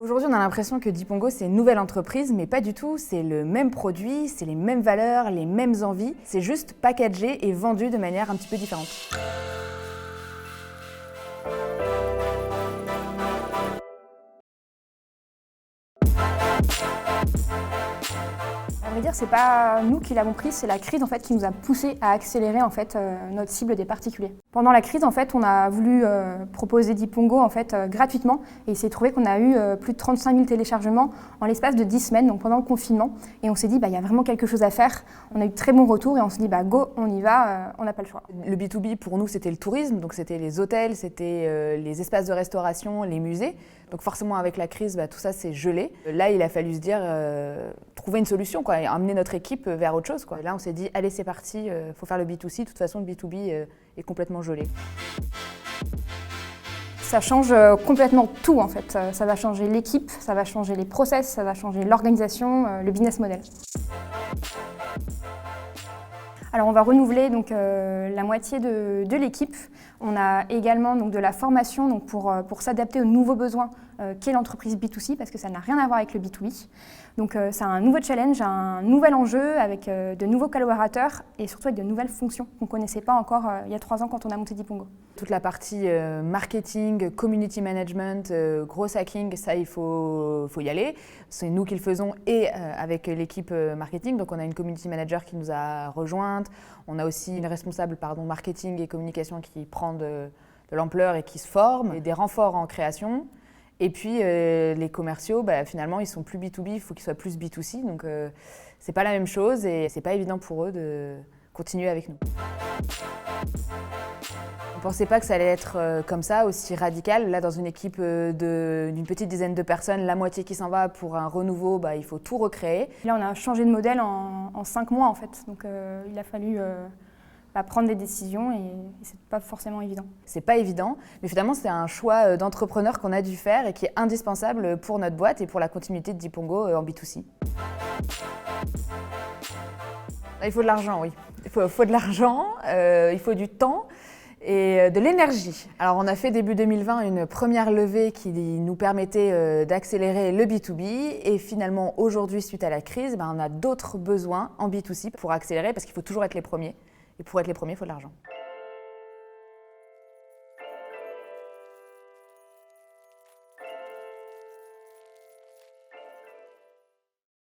Aujourd'hui, on a l'impression que Dipongo, c'est une nouvelle entreprise, mais pas du tout. C'est le même produit, c'est les mêmes valeurs, les mêmes envies. C'est juste packagé et vendu de manière un petit peu différente. À vrai dire, c'est pas nous qui l'avons pris, c'est la crise en fait qui nous a poussé à accélérer en fait notre cible des particuliers. Pendant la crise, en fait, on a voulu proposer Dipongo en fait gratuitement et il s'est trouvé qu'on a eu plus de 35 000 téléchargements en l'espace de 10 semaines, donc pendant le confinement. Et on s'est dit, il y a vraiment quelque chose à faire. On a eu de très bons retours et on s'est dit, go, on y va, on n'a pas le choix. Le B2B pour nous, c'était le tourisme, donc c'était les hôtels, c'était les espaces de restauration, les musées. Donc forcément, avec la crise, tout ça s'est gelé. Là, il a fallu se dire, trouver une solution, quoi, et amener notre équipe vers autre chose, quoi. Là, on s'est dit, allez, c'est parti, faut faire le B2C. De toute façon, le B2B est complètement gelé. Ça change complètement tout, en fait. Ça va changer l'équipe, ça va changer les process, ça va changer l'organisation, le business model. Alors on va renouveler donc, la moitié de l'équipe. On a également donc, de la formation donc, pour s'adapter aux nouveaux besoins qu'est l'entreprise B2C parce que ça n'a rien à voir avec le B2B. Donc c'est un nouveau challenge, un nouvel enjeu avec de nouveaux collaborateurs et surtout avec de nouvelles fonctions qu'on ne connaissait pas encore il y a 3 ans quand on a monté Dipongo. Toute la partie marketing, community management, gros hacking, ça il faut y aller. C'est nous qui le faisons et avec l'équipe marketing. Donc on a une community manager qui nous a rejointes. On a aussi une responsable marketing et communication qui prend de l'ampleur et qui se forme, et des renforts en création. Et puis les commerciaux, finalement, ils sont plus B2B, il faut qu'ils soient plus B2C. Donc c'est pas la même chose et c'est pas évident pour eux de continuer avec nous. On ne pensait pas que ça allait être comme ça, aussi radical. Là, dans une équipe d'une petite dizaine de personnes, la moitié qui s'en va pour un renouveau, il faut tout recréer. Là, on a changé de modèle en 5 mois, en fait. Donc, il a fallu prendre des décisions et c'est pas forcément évident. C'est pas évident, mais finalement, c'est un choix d'entrepreneur qu'on a dû faire et qui est indispensable pour notre boîte et pour la continuité de Dipongo en B2C. Il faut de l'argent, oui. Il faut de l'argent, il faut du temps et de l'énergie. Alors on a fait début 2020 une première levée qui nous permettait d'accélérer le B2B et finalement aujourd'hui, suite à la crise, on a d'autres besoins en B2C pour accélérer parce qu'il faut toujours être les premiers. Et pour être les premiers, il faut de l'argent.